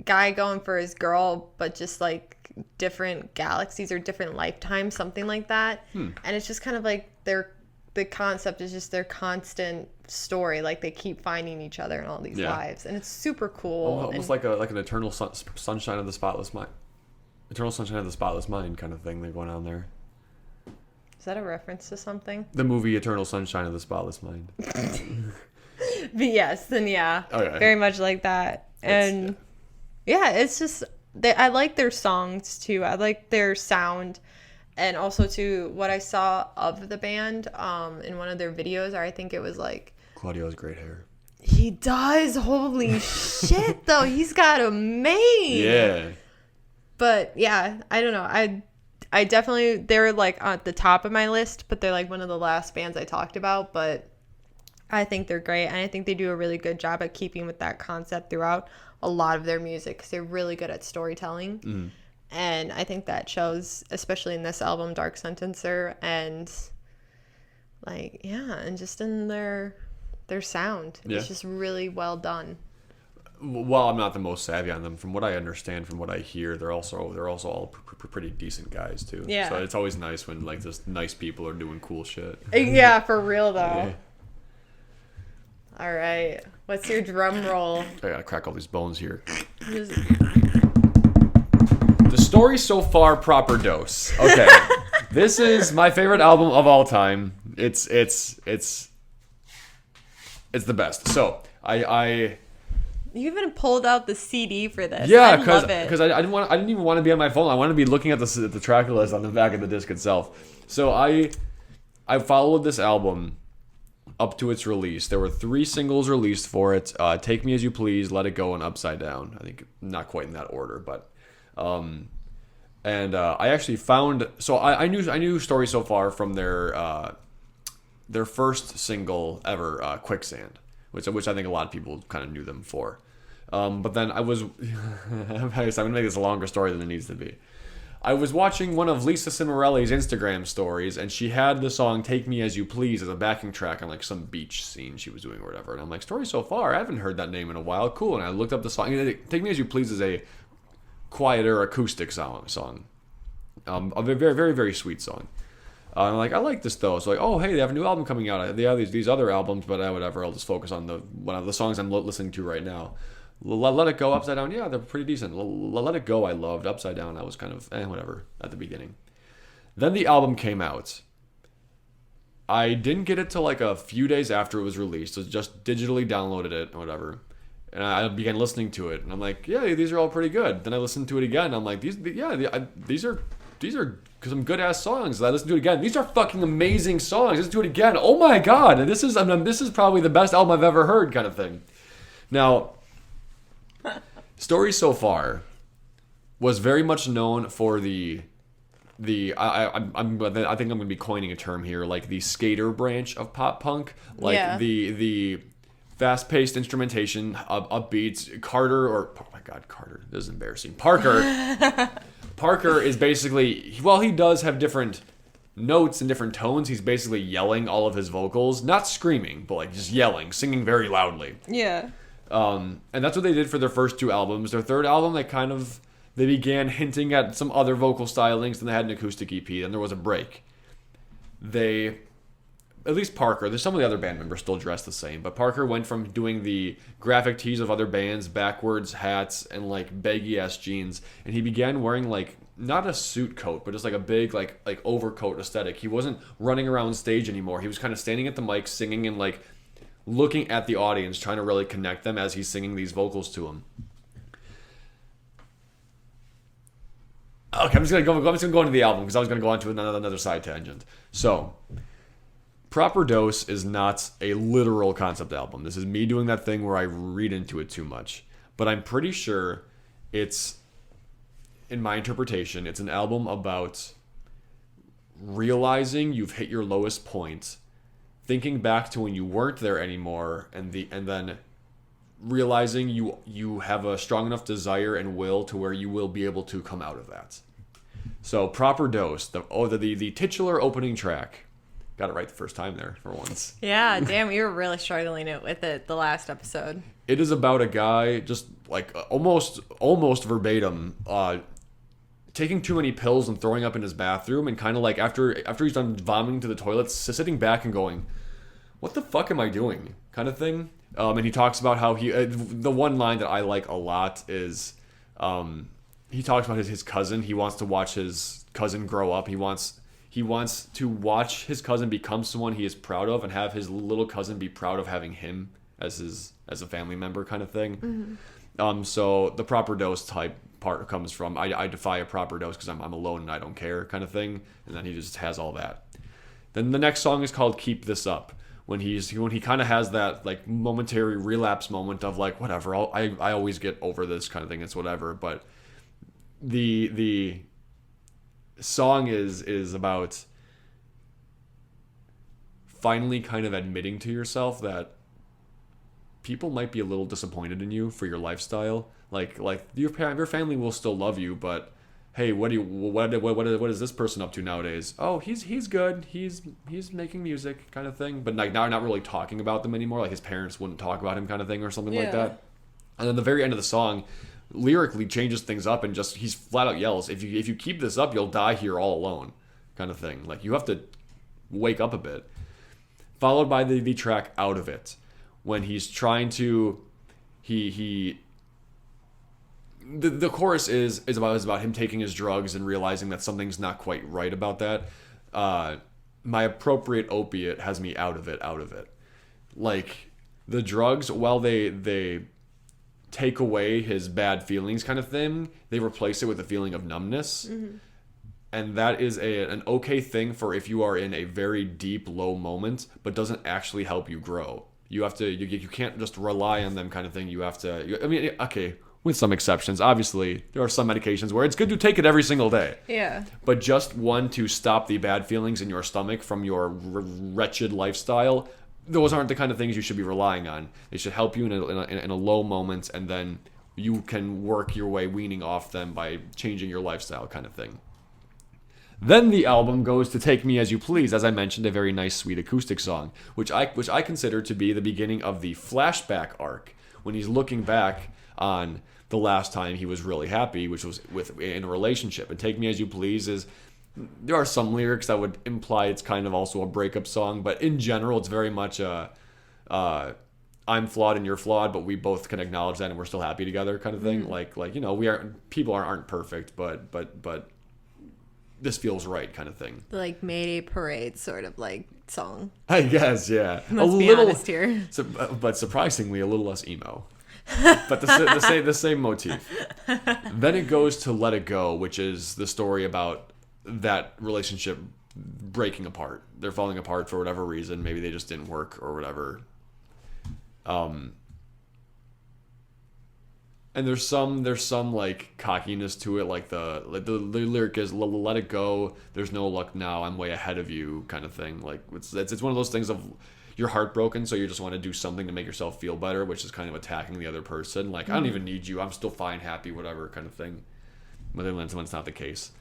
guy going for his girl, but just, like, different galaxies or different lifetimes, something like that. And it's just kind of like the concept is just their constant story. Like, they keep finding each other in all these lives. And it's super cool. Almost like an eternal sunshine of the spotless mind. Eternal Sunshine of the Spotless Mind kind of thing going on there. Is that a reference to something? The movie Eternal Sunshine of the Spotless Mind. But yes, then yeah. Okay. Very much like that. And it's just, I like their songs too. I like their sound. And also too, what I saw of the band in one of their videos, or I think it was like... Claudio has great hair. He does. Holy shit, though. He's got a mane. Yeah. But yeah, I don't know. I definitely, they're like at the top of my list, but they're like one of the last bands I talked about. But I think they're great, and I think they do a really good job at keeping with that concept throughout a lot of their music because they're really good at storytelling. And I think that shows, especially in this album, Dark Sentencer, and like, and just in their sound. It's just really well done. Well, I'm not the most savvy on them. From what I understand, from what I hear, they're also all pretty decent guys too. Yeah. So it's always nice when like just nice people are doing cool shit. Yeah, for real though. Yeah. All right, what's your drum roll? I gotta crack all these bones here. The story so far, proper dose. Okay, this is my favorite album of all time. It's the best. So You even pulled out the CD for this. Yeah, because I didn't even want to be on my phone. I wanted to be looking at the track list on the back of the disc itself. So I followed this album up to its release. There were 3 singles released for it: "Take Me as You Please," "Let It Go," and "Upside Down." I think not quite in that order, but And I actually found, so I knew Story So Far from their first single ever, Quicksand, which I think a lot of people kind of knew them for. But then I was, I'm going to make this a longer story than it needs to be. I was watching one of Lisa Cimarelli's Instagram stories, and she had the song Take Me As You Please as a backing track on like some beach scene she was doing or whatever. And I'm like, Story So Far, I haven't heard that name in a while. Cool. And I looked up the song. Take Me As You Please is a quieter acoustic song. A very, very, very sweet song. I'm like, I like this though. So like, oh hey, they have a new album coming out. They have these other albums, but whatever. I'll just focus on one of the songs I'm listening to right now. Let It Go, Upside Down. Yeah, they're pretty decent. Let It Go, I loved. Upside Down, I was kind of whatever at the beginning. Then the album came out. I didn't get it till like a few days after it was released. So just digitally downloaded it or whatever. And I began listening to it, and I'm like, yeah, these are all pretty good. Then I listened to it again, and I'm like, these are some good ass songs. And I listened to it again. These are fucking amazing songs. Let's do it again. Oh my god, this is probably the best album I've ever heard, kind of thing. Now, Story So Far was very much known for I think I'm going to be coining a term here, like the skater branch of pop punk, like the fast-paced instrumentation, upbeats. Carter, this is embarrassing. Parker is basically, while he does have different notes and different tones, he's basically yelling all of his vocals, not screaming, but like just yelling, singing very loudly. Yeah. And that's what they did for their first two albums. Their third album, they began hinting at some other vocal stylings, then they had an acoustic EP, then there was a break. At least Parker, there's some of the other band members still dressed the same, but Parker went from doing the graphic tees of other bands, backwards hats, and like baggy ass jeans, and he began wearing like, not a suit coat, but just like a big like overcoat aesthetic. He wasn't running around stage anymore. He was kind of standing at the mic singing and like looking at the audience, trying to really connect them as he's singing these vocals to him. Okay, I'm just gonna go into the album because I was gonna go on to another side tangent. So, Proper Dose is not a literal concept album. This is me doing that thing where I read into it too much. But I'm pretty sure it's, in my interpretation, it's an album about realizing you've hit your lowest point, thinking back to when you weren't there anymore, and then realizing you have a strong enough desire and will to where you will be able to come out of that. So Proper Dose, the titular opening track. Got it right the first time there for once. Yeah, damn, you were really struggling with it the last episode. It is about a guy just like almost verbatim taking too many pills and throwing up in his bathroom, and kind of like after he's done vomiting to the toilet, sitting back and going, what the fuck am I doing, kind of thing. And he talks about how the one line that I like a lot is he talks about his cousin. He wants to watch his cousin grow up. He wants to watch his cousin become someone he is proud of, and have his little cousin be proud of having him as a family member, kind of thing. Mm-hmm. So the Proper Dose type part comes from I defy a proper dose because I'm alone and I don't care, kind of thing. And then he just has all that. Then the next song is called Keep This Up. When he kind of has that like momentary relapse moment of like, whatever, I always get over this, kind of thing. It's whatever. But the song is about finally kind of admitting to yourself that people might be a little disappointed in you for your lifestyle. Like your family will still love you, but hey, what is this person up to nowadays? Oh, he's good. He's making music, kind of thing. But like now, not really talking about them anymore. Like his parents wouldn't talk about him, kind of thing, or something like that. And then the very end of the song, lyrically changes things up, and just he's flat out yells, "If you keep this up, you'll die here all alone," kind of thing. Like you have to wake up a bit. Followed by the track Out of It, when he's trying to the chorus is about him taking his drugs and realizing that something's not quite right about that. My appropriate opiate has me out of it. Like the drugs, while they take away his bad feelings, kind of thing, they replace it with a feeling of numbness. Mm-hmm. And that is an okay thing for if you are in a very deep low moment, but doesn't actually help you grow. You have to you can't just rely on them, kind of thing. You have to. Okay, with some exceptions. Obviously, there are some medications where it's good to take it every single day. Yeah. But just one to stop the bad feelings in your stomach from your wretched lifestyle, those aren't the kind of things you should be relying on. They should help you in a low moment, and then you can work your way weaning off them by changing your lifestyle kind of thing. Then the album goes to Take Me As You Please, as I mentioned, a very nice, sweet acoustic song, which I consider to be the beginning of the flashback arc, when he's looking back on the last time he was really happy, which was in a relationship. And Take Me As You Please there are some lyrics that would imply it's kind of also a breakup song, but in general, it's very much I'm flawed and you're flawed, but we both can acknowledge that and we're still happy together kind of thing. Mm-hmm. People aren't perfect, but this feels right kind of thing. Like Mayday Parade sort of like song. I guess, yeah. Let's be honest here. But surprisingly, a little less emo. But the same motif. Then it goes to Let It Go, which is the story about that relationship breaking apart. They're falling apart for whatever reason. Maybe they just didn't work or whatever. And there's some like cockiness to it, like the lyric is "Let it go. There's no luck now. I'm way ahead of you," kind of thing. Like it's one of those things of you're heartbroken, so you just want to do something to make yourself feel better, which is kind of attacking the other person. Like I don't even need you. I'm still fine, happy, whatever kind of thing. But then when it's not the case,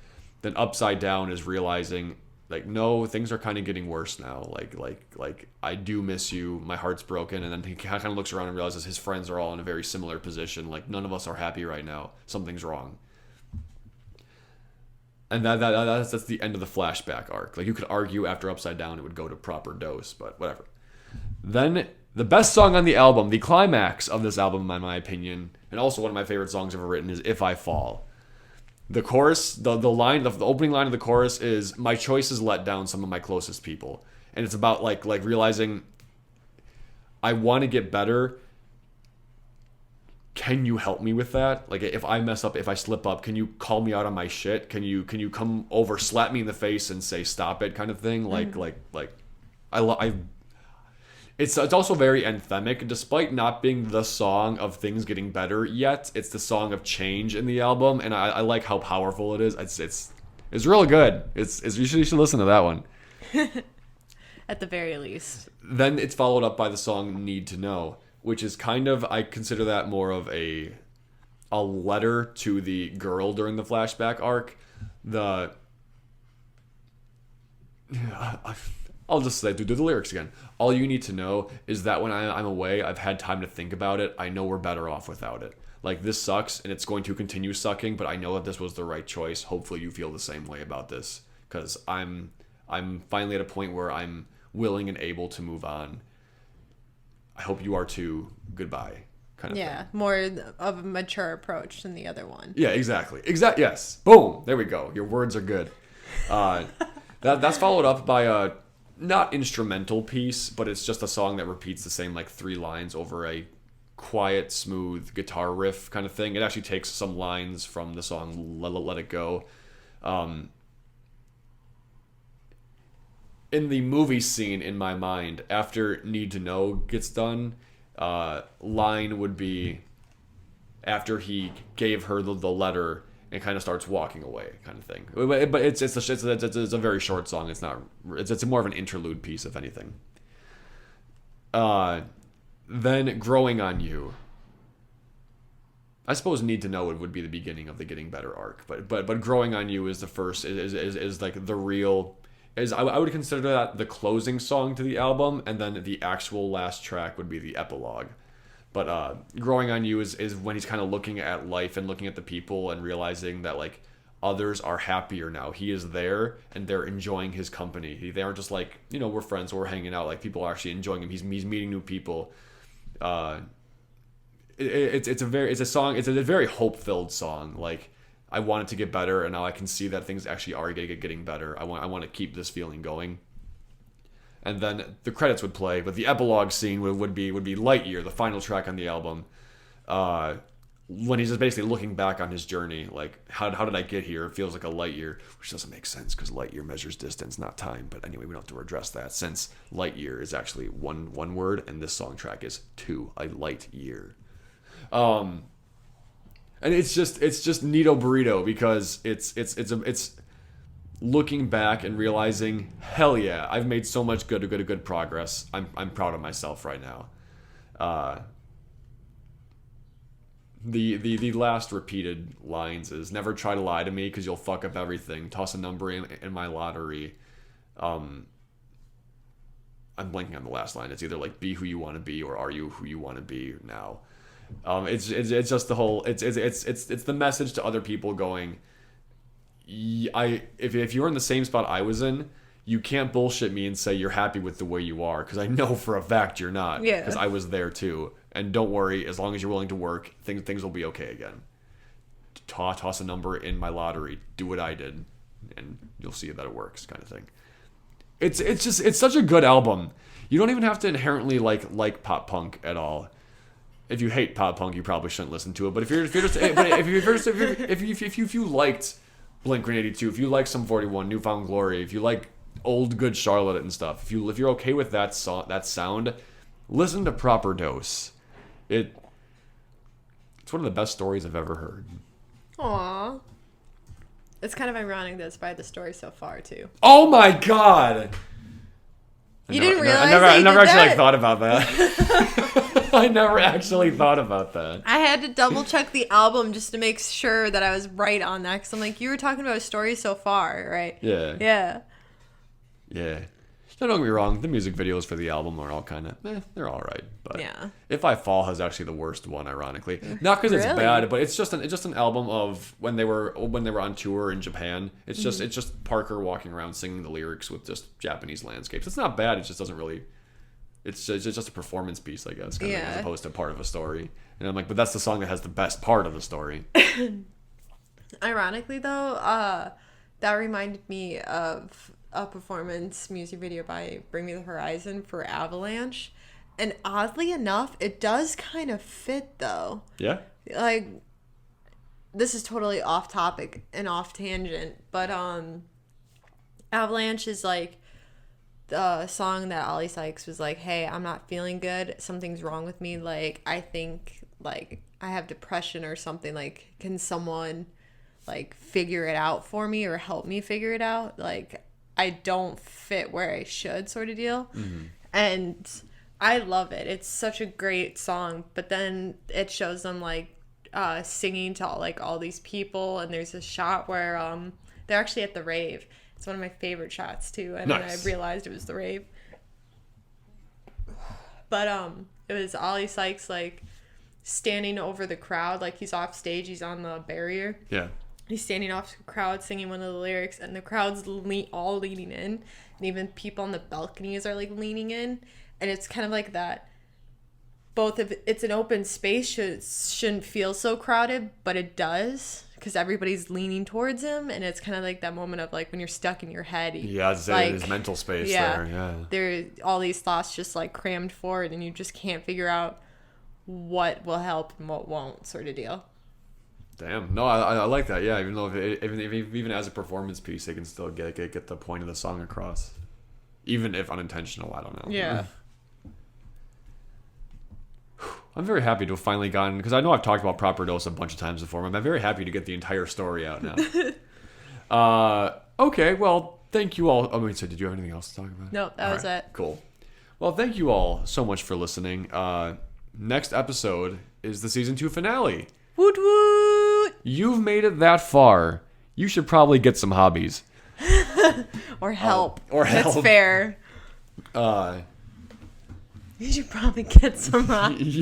then Upside Down is realizing like no, things are kind of getting worse now. Like I do miss you. My heart's broken. And then he kind of looks around and realizes his friends are all in a very similar position. Like none of us are happy right now. Something's wrong. And that's the end of the flashback arc. Like you could argue after Upside Down it would go to Proper Dose, but whatever. Then the best song on the album, the climax of this album, in my opinion, and also one of my favorite songs ever written, is If I Fall. The chorus, the opening line of the chorus is, "My choices let down some of my closest people," and it's about like realizing I want to get better. Can you help me with that? Like if I mess up, if I slip up, can you call me out on my shit? Can you come over, slap me in the face, and say stop it, kind of thing? It's also very anthemic, despite not being the song of things getting better yet. It's the song of change in the album, and I like how powerful it is. It's really good. You should listen to that one. At the very least. Then it's followed up by the song Need to Know, which is kind of, I consider that more of a letter to the girl during the flashback arc. I'll just say, do the lyrics again. All you need to know is that when I'm away, I've had time to think about it. I know we're better off without it. Like, this sucks, and it's going to continue sucking, but I know that this was the right choice. Hopefully you feel the same way about this, because I'm finally at a point where I'm willing and able to move on. I hope you are too. Goodbye, kind of thing. Yeah, more of a mature approach than the other one. Yeah, exactly. Yes. Boom. There we go. Your words are good. That's followed up by a not instrumental piece, but it's just a song that repeats the same like 3 lines over a quiet, smooth guitar riff kind of thing. It actually takes some lines from the song Let It Go. In the movie scene in my mind, after Need to Know gets done, line would be after he gave her the letter and kind of starts walking away, kind of thing. But it's a very short song. It's more of an interlude piece, if anything. Then Growing on You. I suppose Need to Know would be the beginning of the Getting Better arc, but Growing on You is the first is like the real. I would consider that the closing song to the album, and then the actual last track would be the epilogue. But Growing on You is when he's kind of looking at life and looking at the people and realizing that like others are happier now. He is there and they're enjoying his company. They aren't just like, we're friends, we're hanging out. Like people are actually enjoying him. He's meeting new people. It's a very hope-filled song. Like I want it to get better, and now I can see that things actually are getting better. I want to keep this feeling going. And then the credits would play, but the epilogue scene would be Light Year, the final track on the album. When he's just basically looking back on his journey, like how did I get here? It feels like a light year, which doesn't make sense because light year measures distance, not time. But anyway, we don't have to address that since light year is actually one word, and this song track is 2, a light year. And it's just Nito Burrito because it's looking back and realizing, hell yeah, I've made so much good progress. I'm proud of myself right now. The last repeated lines is never try to lie to me because you'll fuck up everything. Toss a number in my lottery. I'm blanking on the last line. It's either like be who you want to be or are you who you want to be now. It's just the whole it's the message to other people going, if you're in the same spot I was in, you can't bullshit me and say you're happy with the way you are because I know for a fact you're not. Yeah. Because I was there too. And don't worry, as long as you're willing to work, things will be okay again. Toss a number in my lottery. Do what I did, and you'll see that it works, kind of thing. It's such a good album. You don't even have to inherently like pop punk at all. If you hate pop punk, you probably shouldn't listen to it. But if you liked Blink-182, if you like Sum 41, Newfound Glory, if you like old good Charlotte and stuff, if you're okay with that sound, listen to Proper Dose. It's one of the best stories I've ever heard. Aww. It's kind of ironic that it's by the story so far too. Oh my god! You didn't realize I never actually thought about that. I never actually thought about that. I had to double check the album just to make sure that I was right on that. Because I'm like, you were talking about a story so far, right? Yeah. Yeah. Yeah. Don't get me wrong, the music videos for the album are all kind of, they're all right. But yeah. If I Fall has actually the worst one, ironically. Not because it's bad, but it's just an album of when they were on tour in Japan. It's just Parker walking around singing the lyrics with just Japanese landscapes. It's not bad. It just doesn't really. It's just a performance piece, I guess, kind of, as opposed to part of a story. And I'm like, but that's the song that has the best part of the story. Ironically, though, that reminded me of a performance music video by Bring Me the Horizon for Avalanche. And oddly enough, it does kind of fit, though. Yeah? Like, this is totally off topic and off tangent, but Avalanche is like the song that Ollie Sykes was like, hey, I'm not feeling good. Something's wrong with me. Like, I think, like, I have depression or something. Like, can someone, like, figure it out for me or help me figure it out? Like, I don't fit where I should, sort of deal. Mm-hmm. And I love it. It's such a great song. But then it shows them, like, singing to all these people. And there's a shot where they're actually at the rave. It's one of my favorite shots, too. And nice. Then I realized it was the rave. But it was Ollie Sykes, like, standing over the crowd. Like, he's off stage. He's on the barrier. Yeah. He's standing off the crowd singing one of the lyrics, and the crowd's all leaning in, and even people on the balconies are like leaning in, and it's kind of like that. Both of it's an open space shouldn't feel so crowded, but it does because everybody's leaning towards him, and it's kind of like that moment of like when you're stuck in your head. Yeah, it's like his mental space there. Yeah, there all these thoughts just like crammed forward, and you just can't figure out what will help and what won't, sort of deal. Damn. No, I like that. Yeah, even though even as a performance piece, they can still get the point of the song across, even if unintentional. I don't know. Yeah. I'm very happy to have finally gotten, because I know I've talked about Proper Dose a bunch of times before. I'm very happy to get the entire story out now. Okay. Well, thank you all. Oh wait, so did you have anything else to talk about? No, that was it. Cool. Well, thank you all so much for listening. Next episode is the season 2 finale. Woot woot! You've made it that far. You should probably get some hobbies. Or help. Or help. That's fair. You should probably get some hobbies.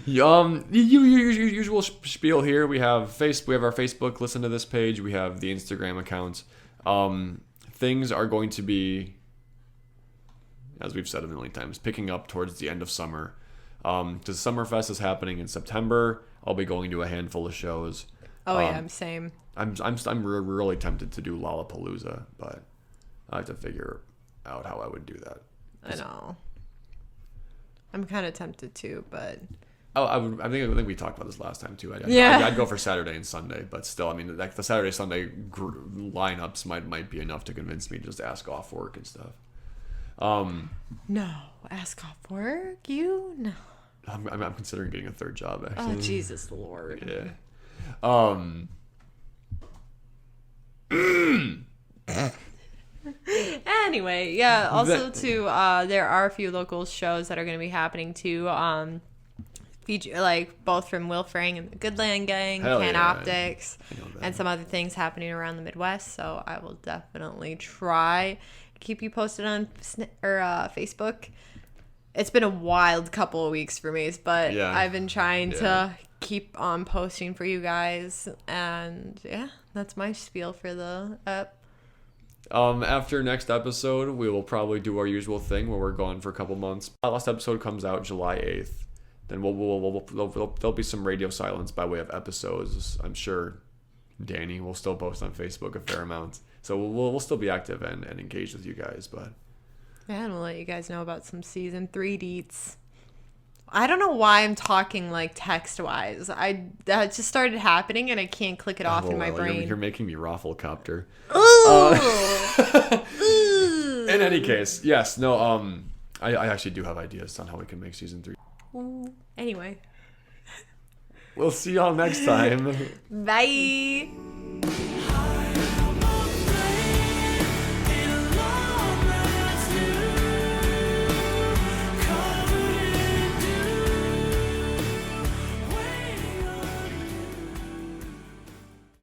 Usual spiel here. We have our Facebook, listen to this page. We have the Instagram account. Things are going to be, as we've said a million times, picking up towards the end of summer. Because Summerfest is happening in September. I'll be going to a handful of shows. Oh yeah, I'm same. I'm really tempted to do Lollapalooza, but I have to figure out how I would do that. I know. I'm kind of tempted too, but I think we talked about this last time too. I'd go for Saturday and Sunday, but still, I mean, like the Saturday Sunday lineups might be enough to convince me to just ask off work and stuff. No, ask off work. No. I'm considering getting a third job, actually. Oh, Jesus Lord. Yeah. Anyway, yeah. Also, there are a few local shows that are going to be happening too. Feature like both from Will Frang and the Goodland Gang, Optics, and some other things happening around the Midwest. So I will definitely try to keep you posted on Facebook. It's been a wild couple of weeks for me, but I've been trying to keep on posting for you guys, and that's my spiel for the app. After next episode, we will probably do our usual thing where we're gone for a couple months. Our last episode comes out July 8th. Then there'll be some radio silence by way of episodes. I'm sure Dani will still post on Facebook a fair amount. So we'll still be active and engaged with you guys. But and we'll let you guys know about some season 3 deets. I don't know why I'm talking like text-wise. That just started happening and I can't click it off in my brain. You're making me rafflecopter. Ooh. In any case, yes. No, I actually do have ideas on how we can make season 3. Anyway. We'll see y'all next time. Bye.